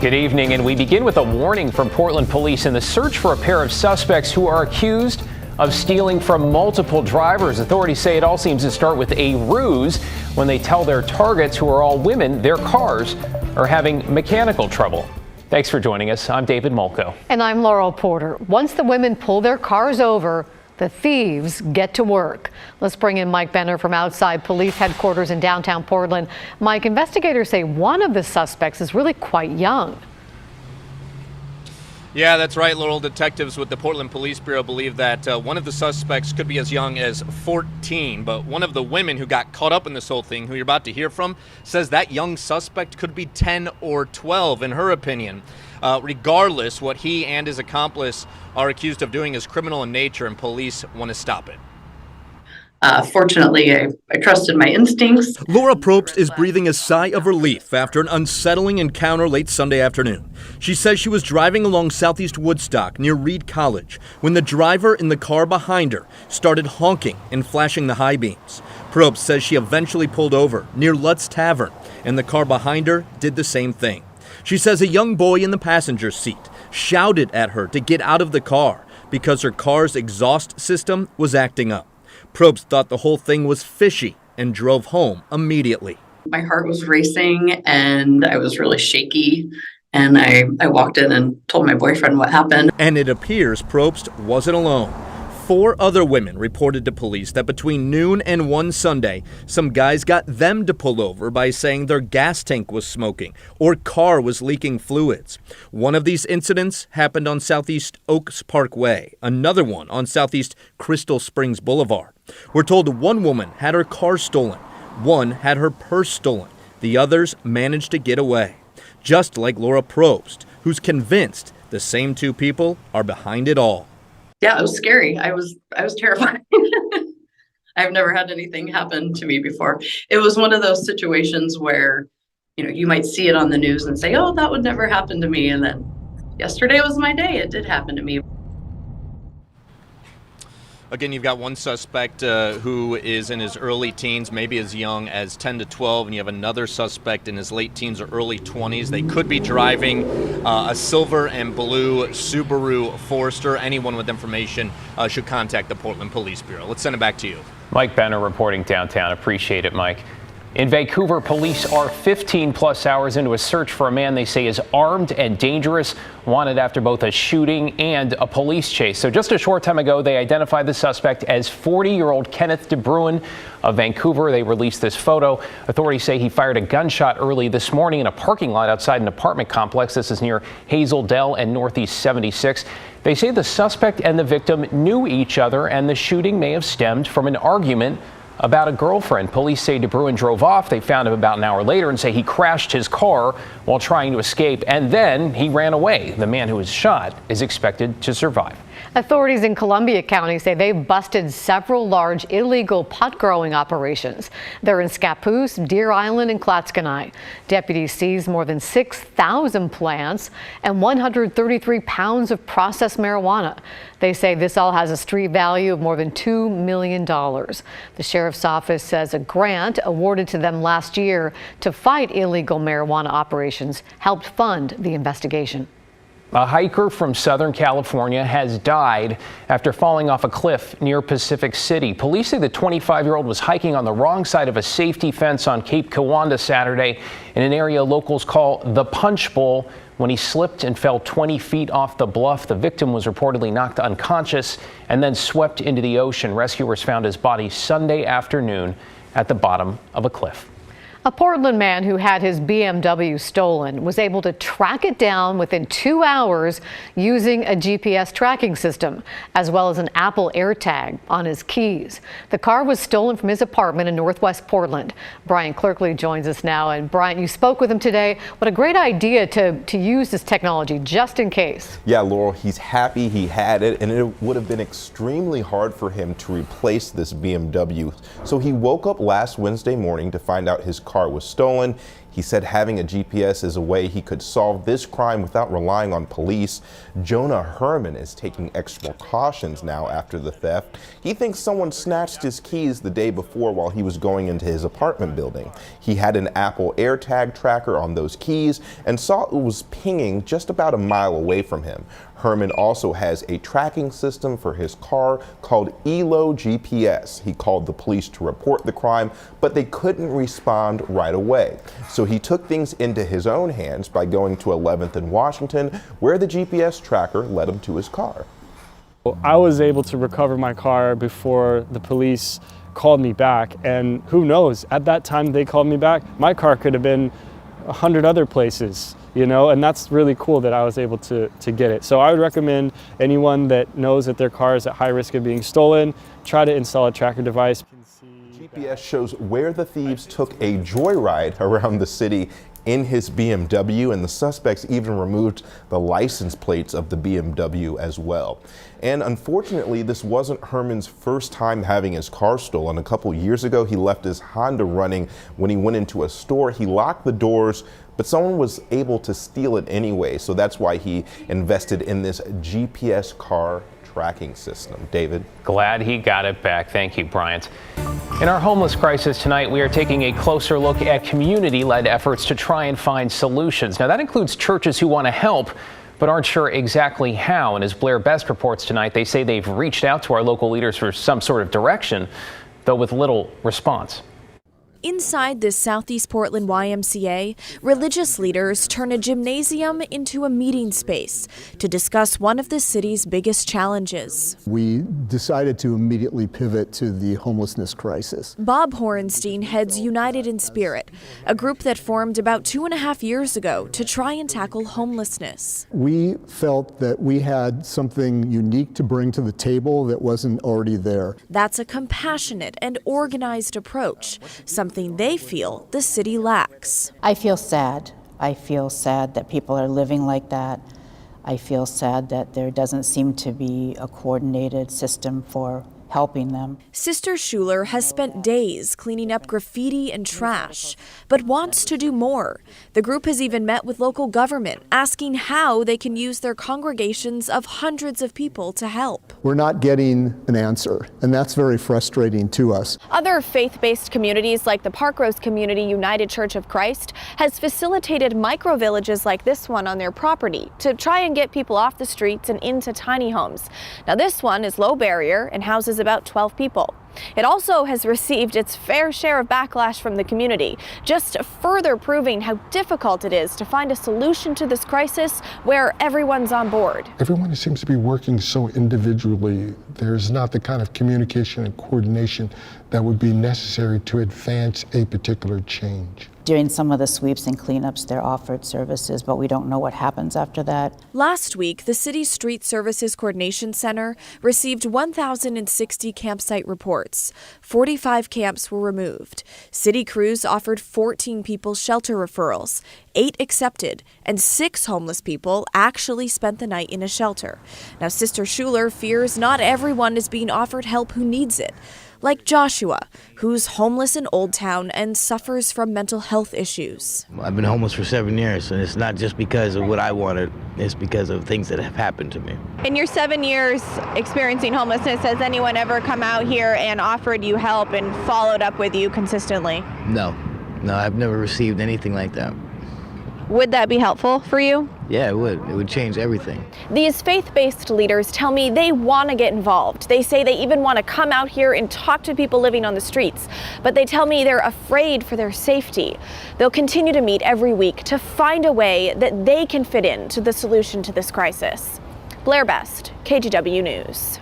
Good evening, and we begin with a warning from Portland police in the search for a pair of suspects who are accused of stealing from multiple drivers. Authorities say it all seems to start with a ruse when they tell their targets, who are all women, their cars are having mechanical trouble. Thanks for joining us. I'm David Molko. And I'm Laurel Porter. Once the women pull their cars over, the thieves get to work. Let's bring in Mike Benner from outside police headquarters in downtown Portland. Mike, investigators say one of the suspects is really quite young. Yeah, that's right, Laurel. Detectives with the Portland Police Bureau believe that one of the suspects could be as young as 14, but one of the women who got caught up in this whole thing, who you're about to hear from, says that young suspect could be 10 or 12, in her opinion. Regardless, what he and his accomplice are accused of doing is criminal in nature, and police want to stop it. Fortunately, I trusted my instincts. Laura Probst is breathing a sigh of relief after an unsettling encounter late Sunday afternoon. She says she was driving along Southeast Woodstock near Reed College when the driver in the car behind her started honking and flashing the high beams. Probst says she eventually pulled over near Lutz Tavern, and the car behind her did the same thing. She says a young boy in the passenger seat shouted at her to get out of the car because her car's exhaust system was acting up. Probst thought the whole thing was fishy and drove home immediately. My heart was racing and I was really shaky. And I walked in and told my boyfriend what happened. And it appears Probst wasn't alone. 4 other women reported to police that between noon and 1 Sunday, some guys got them to pull over by saying their gas tank was smoking or car was leaking fluids. One of these incidents happened on Southeast Oaks Parkway, another one on Southeast Crystal Springs Boulevard. We're told one woman had her car stolen, one had her purse stolen, the others managed to get away. Just like Laura Probst, who's convinced the same 2 people are behind it all. Yeah, it was scary. I was terrified. I've never had anything happen to me before. It was one of those situations where, you might see it on the news and say, oh, that would never happen to me. And then yesterday was my day. It did happen to me. Again, you've got one suspect who is in his early teens, maybe as young as 10 to 12, and you have another suspect in his late teens or early 20s. They could be driving a silver and blue Subaru Forester. Anyone with information should contact the Portland Police Bureau. Let's send it back to you. Mike Benner reporting downtown. Appreciate it, Mike. In Vancouver, police are 15-plus hours into a search for a man they say is armed and dangerous, wanted after both a shooting and a police chase. So just a short time ago, they identified the suspect as 40-year-old Kenneth DeBruin of Vancouver. They released this photo. Authorities say he fired a gunshot early this morning in a parking lot outside an apartment complex. This is near Hazel Dell and Northeast 76. They say the suspect and the victim knew each other, and the shooting may have stemmed from an argument about a girlfriend. Police say DeBruin drove off. They found him about an hour later and say he crashed his car while trying to escape, and then he ran away. The man who was shot is expected to survive. Authorities in Columbia County say they've busted several large illegal pot growing operations. They're in Scappoose, Deer Island, and Clatskanie. Deputies seized more than 6,000 plants and 133 pounds of processed marijuana. They say this all has a street value of more than $2 million. The sheriff's office says a grant awarded to them last year to fight illegal marijuana operations helped fund the investigation. A hiker from Southern California has died after falling off a cliff near Pacific City. Police say the 25-year-old was hiking on the wrong side of a safety fence on Cape Kiwanda Saturday in an area locals call the Punch Bowl when he slipped and fell 20 feet off the bluff. The victim was reportedly knocked unconscious and then swept into the ocean. Rescuers found his body Sunday afternoon at the bottom of a cliff. A Portland man who had his BMW stolen was able to track it down within 2 hours using a GPS tracking system, as well as an Apple AirTag on his keys. The car was stolen from his apartment in Northwest Portland. Brian Clerkley joins us now. And Brian, you spoke with him today. What a great idea to use this technology just in case. Yeah, Laurel, he's happy he had it, and it would have been extremely hard for him to replace this BMW. So he woke up last Wednesday morning to find out his car was stolen. He said having a GPS is a way he could solve this crime without relying on police. Jonah Herman is taking extra precautions now after the theft. He thinks someone snatched his keys the day before while he was going into his apartment building. He had an Apple AirTag tracker on those keys and saw it was pinging just about a mile away from him. Herman also has a tracking system for his car called ELO GPS. He called the police to report the crime, but they couldn't respond right away. So he took things into his own hands by going to 11th and Washington, where the GPS tracker led him to his car. I was able to recover my car before the police called me back, and who knows, at that time they called me back, my car could have been 100 other places, you know, and that's really cool that I was able to get it. So I would recommend anyone that knows that their car is at high risk of being stolen, try to install a tracker device. GPS shows where the thieves took a joyride around the city in his BMW, and the suspects even removed the license plates of the BMW as well. And unfortunately, this wasn't Herman's first time having his car stolen. A couple years ago, he left his Honda running when he went into a store. He locked the doors, but someone was able to steal it anyway. So that's why he invested in this GPS car tracking system. David? Glad he got it back. Thank you, Bryant. In our homeless crisis tonight, we are taking a closer look at community-led efforts to try and find solutions. Now, that includes churches who want to help, but aren't sure exactly how. And as Blair Best reports tonight, they say they've reached out to our local leaders for some sort of direction, though with little response. Inside this Southeast Portland YMCA, religious leaders turn a gymnasium into a meeting space to discuss one of the city's biggest challenges. We decided to immediately pivot to the homelessness crisis. Bob Horenstein heads United in Spirit, a group that formed about 2.5 years ago to try and tackle homelessness. We felt that we had something unique to bring to the table that wasn't already there. That's a compassionate and organized approach, something they feel the city lacks. I feel sad. I feel sad that people are living like that. I feel sad that there doesn't seem to be a coordinated system for helping them. Sister Schuler has spent days cleaning up graffiti and trash, but wants to do more. The group has even met with local government, asking how they can use their congregations of hundreds of people to help. We're not getting an answer, and that's very frustrating to us. Other faith-based communities like the Parkrose Community United Church of Christ has facilitated micro-villages like this one on their property to try and get people off the streets and into tiny homes. Now this one is low barrier and houses about 12 people. It also has received its fair share of backlash from the community, just further proving how difficult it is to find a solution to this crisis where everyone's on board. Everyone seems to be working so individually. There's not the kind of communication and coordination that would be necessary to advance a particular change. During some of the sweeps and cleanups, they're offered services, but we don't know what happens after that. Last week, the city's Street Services Coordination Center received 1,060 campsite reports. 45 camps were removed. City crews offered 14 people shelter referrals, 8 accepted, and 6 homeless people actually spent the night in a shelter. Now, Sister Schuler fears not everyone is being offered help who needs it. Like Joshua, who's homeless in Old Town and suffers from mental health issues. I've been homeless for 7 years, and it's not just because of what I wanted, it's because of things that have happened to me. In your 7 years experiencing homelessness, has anyone ever come out here and offered you help and followed up with you consistently? No, I've never received anything like that. Would that be helpful for you? Yeah, it would. It would change everything. These faith-based leaders tell me they want to get involved. They say they even want to come out here and talk to people living on the streets. But they tell me they're afraid for their safety. They'll continue to meet every week to find a way that they can fit into the solution to this crisis. Blair Best, KGW News.